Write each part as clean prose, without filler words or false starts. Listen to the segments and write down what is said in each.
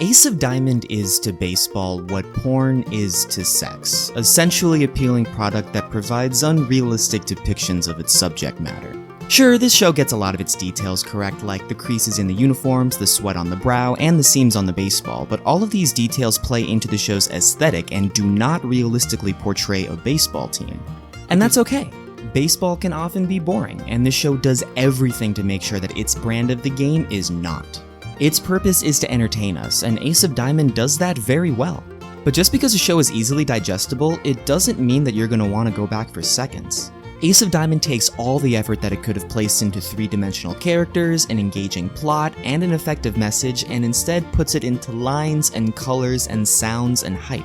Ace of Diamond is to baseball what porn is to sex, a sensually appealing product that provides unrealistic depictions of its subject matter. Sure, this show gets a lot of its details correct, like the creases in the uniforms, the sweat on the brow, and the seams on the baseball, but all of these details play into the show's aesthetic and do not realistically portray a baseball team. And that's okay. Baseball can often be boring, and this show does everything to make sure that its brand of the game is not. Its purpose is to entertain us, and Ace of Diamond does that very well. But just because a show is easily digestible, it doesn't mean that you're going to want to go back for seconds. Ace of Diamond takes all the effort that it could have placed into three-dimensional characters, an engaging plot, and an effective message, and instead puts it into lines and colors and sounds and hype.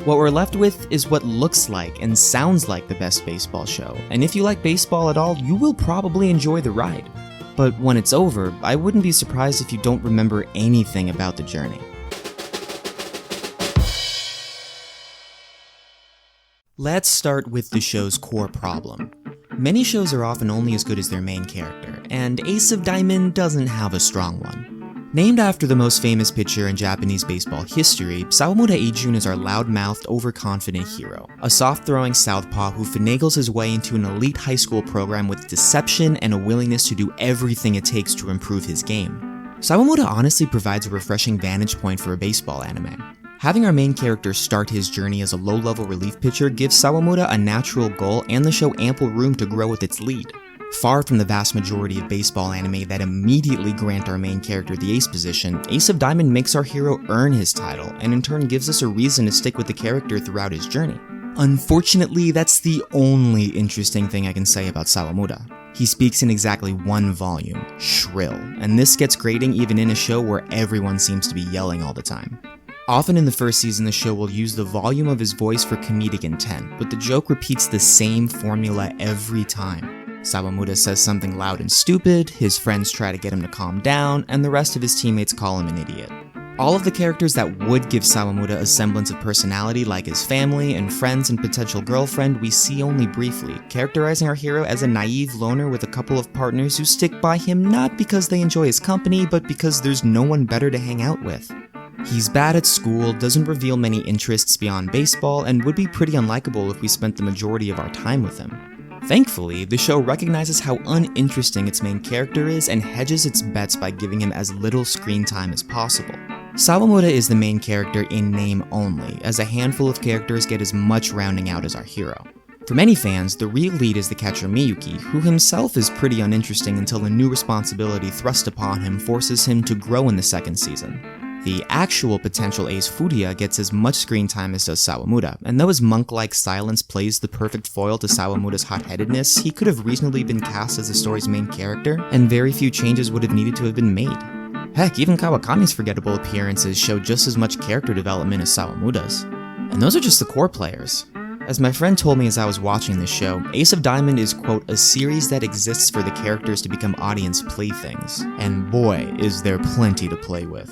What we're left with is what looks like and sounds like the best baseball show, and if you like baseball at all, you will probably enjoy the ride. But when it's over, I wouldn't be surprised if you don't remember anything about the journey. Let's start with the show's core problem. Many shows are often only as good as their main character, and Ace of Diamond doesn't have a strong one. Named after the most famous pitcher in Japanese baseball history, Salim Oda is our loud-mouthed, overconfident hero, a soft-throwing southpaw who finagles his way into an elite high school program with deception and a willingness to do everything it takes to improve his game. Salim Oda honestly provides a refreshing vantage point for a baseball anime. Having our main character start his journey as a low-level relief pitcher gives Salim Oda a natural goal and the show ample room to grow with its lead. Far from the vast majority of baseball anime that immediately grant our main character the ace position, Ace of Diamond makes our hero earn his title, and in turn gives us a reason to stick with the character throughout his journey. Unfortunately, that's the only interesting thing I can say about Salim Oda. He speaks in exactly one volume, shrill, and this gets grating even in a show where everyone seems to be yelling all the time. Often in the first season, the show will use the volume of his voice for comedic intent, but the joke repeats the same formula every time. Salim Oda says something loud and stupid, his friends try to get him to calm down, and the rest of his teammates call him an idiot. All of the characters that would give Salim Oda a semblance of personality, like his family and friends and potential girlfriend, we see only briefly, characterizing our hero as a naive loner with a couple of partners who stick by him not because they enjoy his company, but because there's no one better to hang out with. He's bad at school, doesn't reveal many interests beyond baseball, and would be pretty unlikable if we spent the majority of our time with him. Thankfully, the show recognizes how uninteresting its main character is and hedges its bets by giving him as little screen time as possible. Salim Oda is the main character in name only, as a handful of characters get as much rounding out as our hero. For many fans, the real lead is the catcher Miyuki, who himself is pretty uninteresting until a new responsibility thrust upon him forces him to grow in the second season. The actual potential ace Furia gets as much screen time as does Salim Oda, and though his monk-like silence plays the perfect foil to Salim Oda's hot-headedness, he could have reasonably been cast as the story's main character, and very few changes would have needed to have been made. Heck, even Kawakami's forgettable appearances show just as much character development as Salim Oda's. And those are just the core players. As my friend told me as I was watching this show, Ace of Diamond is, quote, a series that exists for the characters to become audience playthings, and boy, is there plenty to play with.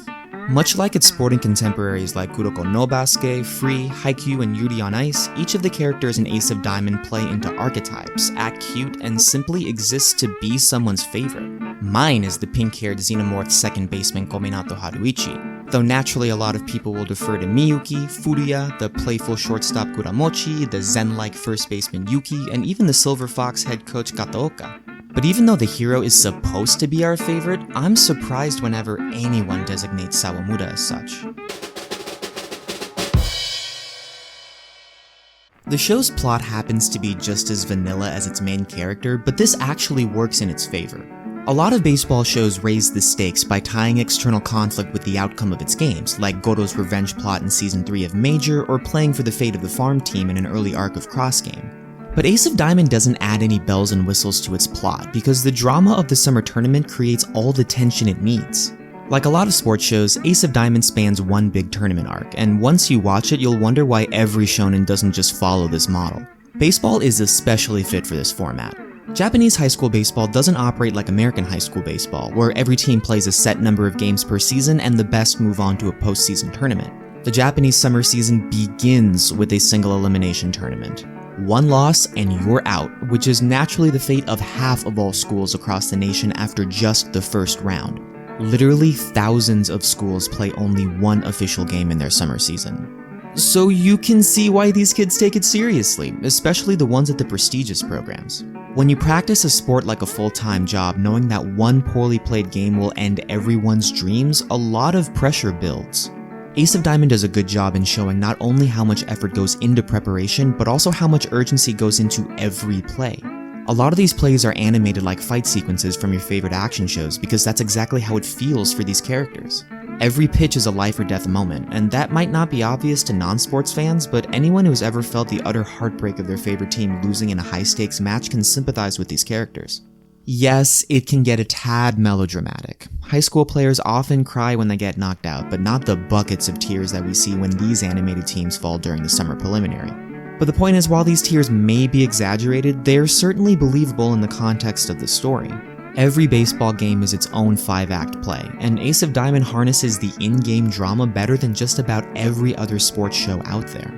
Much like its sporting contemporaries like Kuroko no Basuke, Free, Haikyuu, and Yuri on Ice, each of the characters in Ace of Diamond play into archetypes, act cute, and simply exist to be someone's favorite. Mine is the pink-haired xenomorph second baseman Kominato Haruichi, though naturally a lot of people will defer to Miyuki, Furia, the playful shortstop Kuramochi, the zen-like first baseman Yuki, and even the Silver Fox head coach Kataoka. But even though the hero is supposed to be our favorite, I'm surprised whenever anyone designates Salim Oda as such. The show's plot happens to be just as vanilla as its main character, but this actually works in its favor. A lot of baseball shows raise the stakes by tying external conflict with the outcome of its games, like Goro's revenge plot in Season 3 of Major, or playing for the fate of the farm team in an early arc of Cross Game. But Ace of Diamond doesn't add any bells and whistles to its plot, because the drama of the summer tournament creates all the tension it needs. Like a lot of sports shows, Ace of Diamond spans one big tournament arc, and once you watch it, you'll wonder why every shonen doesn't just follow this model. Baseball is especially fit for this format. Japanese high school baseball doesn't operate like American high school baseball, where every team plays a set number of games per season and the best move on to a postseason tournament. The Japanese summer season begins with a single elimination tournament. One loss and you're out, which is naturally the fate of half of all schools across the nation after just the first round. Literally thousands of schools play only one official game in their summer season. So you can see why these kids take it seriously, especially the ones at the prestigious programs. When you practice a sport like a full-time job, knowing that one poorly played game will end everyone's dreams, a lot of pressure builds. Ace of Diamond does a good job in showing not only how much effort goes into preparation, but also how much urgency goes into every play. A lot of these plays are animated like fight sequences from your favorite action shows because that's exactly how it feels for these characters. Every pitch is a life or death moment, and that might not be obvious to non-sports fans, but anyone who's ever felt the utter heartbreak of their favorite team losing in a high-stakes match can sympathize with these characters. Yes, it can get a tad melodramatic. High school players often cry when they get knocked out, but not the buckets of tears that we see when these animated teams fall during the summer preliminary. But the point is, while these tears may be exaggerated, they are certainly believable in the context of the story. Every baseball game is its own 5-act play, and Ace of Diamond harnesses the in-game drama better than just about every other sports show out there.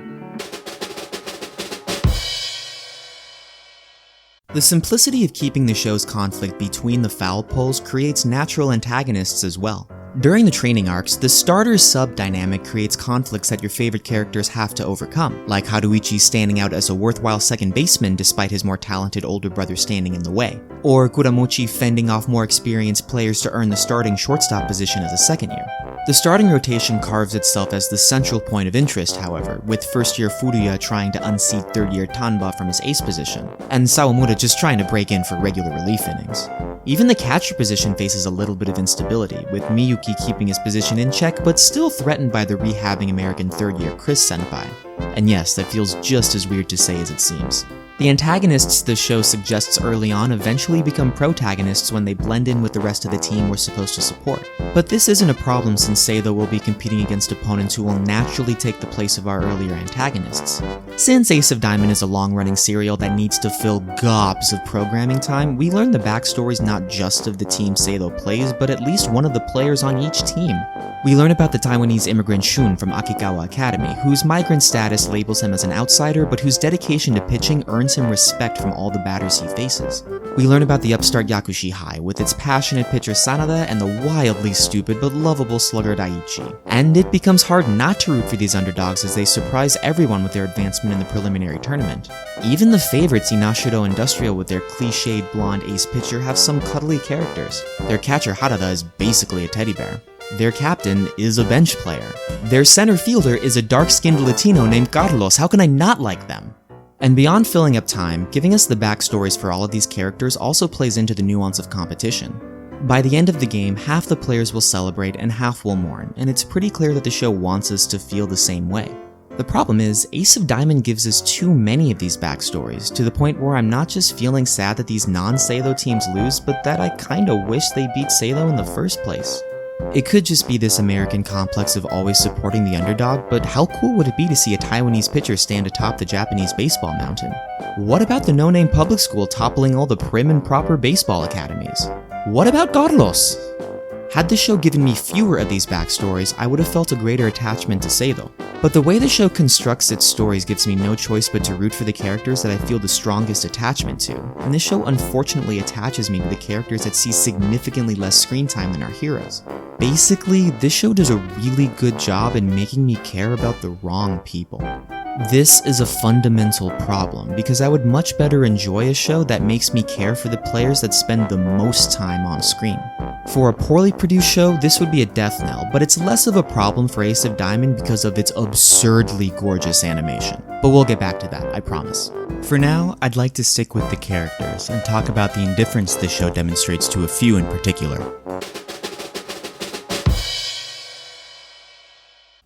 The simplicity of keeping the show's conflict between the foul poles creates natural antagonists as well. During the training arcs, the starter-sub dynamic creates conflicts that your favorite characters have to overcome, like Haruichi standing out as a worthwhile second baseman despite his more talented older brother standing in the way, or Kuramochi fending off more experienced players to earn the starting shortstop position as a second year. The starting rotation carves itself as the central point of interest, however, with first-year Furuya trying to unseat third-year Tanba from his ace position, and Sawamura just trying to break in for regular relief innings. Even the catcher position faces a little bit of instability, with Miyuki keeping his position in check but still threatened by the rehabbing American third-year Chris Senpai. And yes, that feels just as weird to say as it seems. The antagonists the show suggests early on eventually become protagonists when they blend in with the rest of the team we're supposed to support. But this isn't a problem since Seido will be competing against opponents who will naturally take the place of our earlier antagonists. Since Ace of Diamond is a long-running serial that needs to fill gobs of programming time, we learn the backstories not just of the team Seido plays, but at least one of the players on each team. We learn about the Taiwanese immigrant Shun from Akikawa Academy, whose migrant status labels him as an outsider, but whose dedication to pitching earns him respect from all the batters he faces. We learn about the upstart Yakushi High, with its passionate pitcher Sanada and the wildly stupid but lovable slugger Daiichi. And it becomes hard not to root for these underdogs as they surprise everyone with their advancement in the preliminary tournament. Even the favorites Inashiro Industrial with their cliched blonde ace pitcher have some cuddly characters. Their catcher Harada is basically a teddy bear. Their captain is a bench player. Their center fielder is a dark-skinned Latino named Carlos. How can I not like them? And beyond filling up time, giving us the backstories for all of these characters also plays into the nuance of competition. By the end of the game, half the players will celebrate and half will mourn, and it's pretty clear that the show wants us to feel the same way. The problem is, Ace of Diamond gives us too many of these backstories, to the point where I'm not just feeling sad that these non-Seido teams lose, but that I kinda wish they beat Seido in the first place. It could just be this American complex of always supporting the underdog, but how cool would it be to see a Taiwanese pitcher stand atop the Japanese baseball mountain? What about the no-name public school toppling all the prim and proper baseball academies? What about Carlos? Had the show given me fewer of these backstories, I would have felt a greater attachment to Seido. But the way the show constructs its stories gives me no choice but to root for the characters that I feel the strongest attachment to, and this show unfortunately attaches me to the characters that see significantly less screen time than our heroes. Basically, this show does a really good job in making me care about the wrong people. This is a fundamental problem, because I would much better enjoy a show that makes me care for the players that spend the most time on screen. For a poorly produced show, this would be a death knell, but it's less of a problem for Ace of Diamond because of its absurdly gorgeous animation. But we'll get back to that, I promise. For now, I'd like to stick with the characters and talk about the indifference this show demonstrates to a few in particular.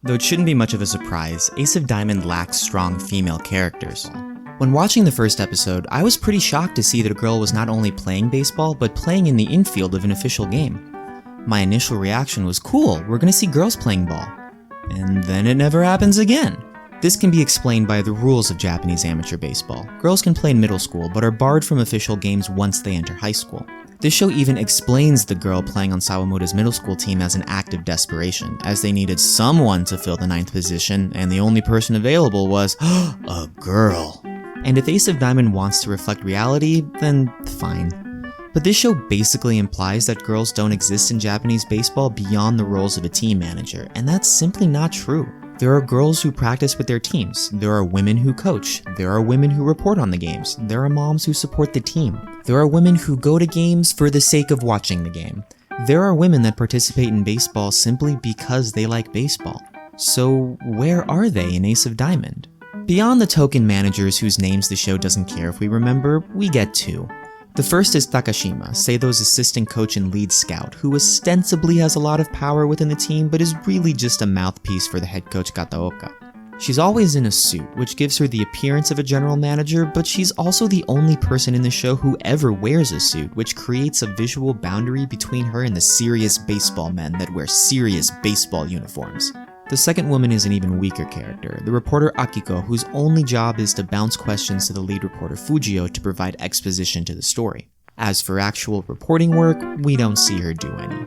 Though it shouldn't be much of a surprise, Ace of Diamond lacks strong female characters. When watching the first episode, I was pretty shocked to see that a girl was not only playing baseball, but playing in the infield of an official game. My initial reaction was, cool, we're gonna see girls playing ball. And then it never happens again. This can be explained by the rules of Japanese amateur baseball. Girls can play in middle school, but are barred from official games once they enter high school. This show even explains the girl playing on Sawamura's middle school team as an act of desperation, as they needed someone to fill the 9th position, and the only person available was a girl. And if Ace of Diamond wants to reflect reality, then fine. But this show basically implies that girls don't exist in Japanese baseball beyond the roles of a team manager, and that's simply not true. There are girls who practice with their teams, there are women who coach, there are women who report on the games, there are moms who support the team, there are women who go to games for the sake of watching the game. There are women that participate in baseball simply because they like baseball. So where are they in Ace of Diamond? Beyond the token managers whose names the show doesn't care if we remember, we get two. The first is Takashima, Seido's assistant coach and lead scout, who ostensibly has a lot of power within the team but is really just a mouthpiece for the head coach Kataoka. She's always in a suit, which gives her the appearance of a general manager, but she's also the only person in the show who ever wears a suit, which creates a visual boundary between her and the serious baseball men that wear serious baseball uniforms. The second woman is an even weaker character, the reporter Akiko, whose only job is to bounce questions to the lead reporter Fujio to provide exposition to the story. As for actual reporting work, we don't see her do any.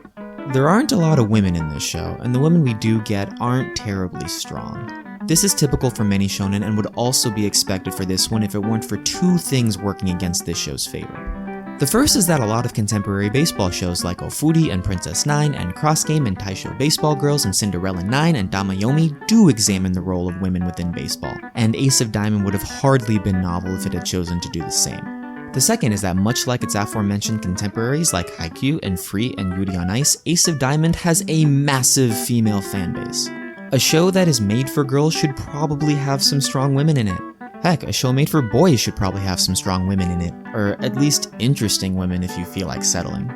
There aren't a lot of women in this show, and the women we do get aren't terribly strong. This is typical for many shonen and would also be expected for this one if it weren't for two things working against this show's favor. The first is that a lot of contemporary baseball shows like Ofuri and Princess 9 and Cross Game and Taisho Baseball Girls and Cinderella 9 and Damayomi do examine the role of women within baseball, and Ace of Diamond would have hardly been novel if it had chosen to do the same. The second is that much like its aforementioned contemporaries like Haikyuu and Free and Yuri on Ice, Ace of Diamond has a massive female fanbase. A show that is made for girls should probably have some strong women in it. Heck, a show made for boys should probably have some strong women in it, or at least interesting women if you feel like settling.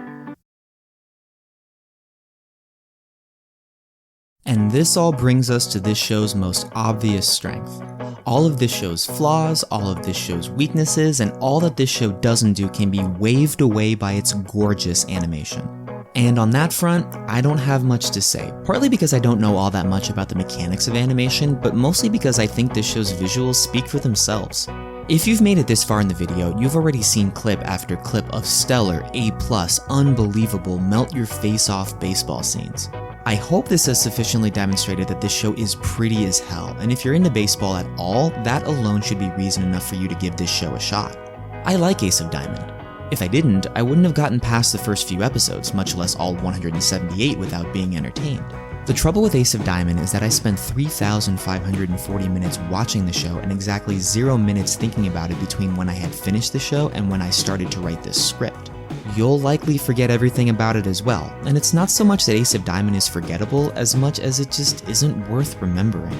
And this all brings us to this show's most obvious strength. All of this show's flaws, all of this show's weaknesses, and all that this show doesn't do can be waved away by its gorgeous animation. And on that front, I don't have much to say, partly because I don't know all that much about the mechanics of animation, but mostly because I think this show's visuals speak for themselves. If you've made it this far in the video, you've already seen clip after clip of stellar, A+, unbelievable, melt-your-face-off baseball scenes. I hope this has sufficiently demonstrated that this show is pretty as hell, and if you're into baseball at all, that alone should be reason enough for you to give this show a shot. I like Ace of Diamond. If I didn't, I wouldn't have gotten past the first few episodes, much less all 178 without being entertained. The trouble with Ace of Diamond is that I spent 3,540 minutes watching the show and exactly 0 minutes thinking about it between when I had finished the show and when I started to write this script. You'll likely forget everything about it as well, and it's not so much that Ace of Diamond is forgettable as much as it just isn't worth remembering.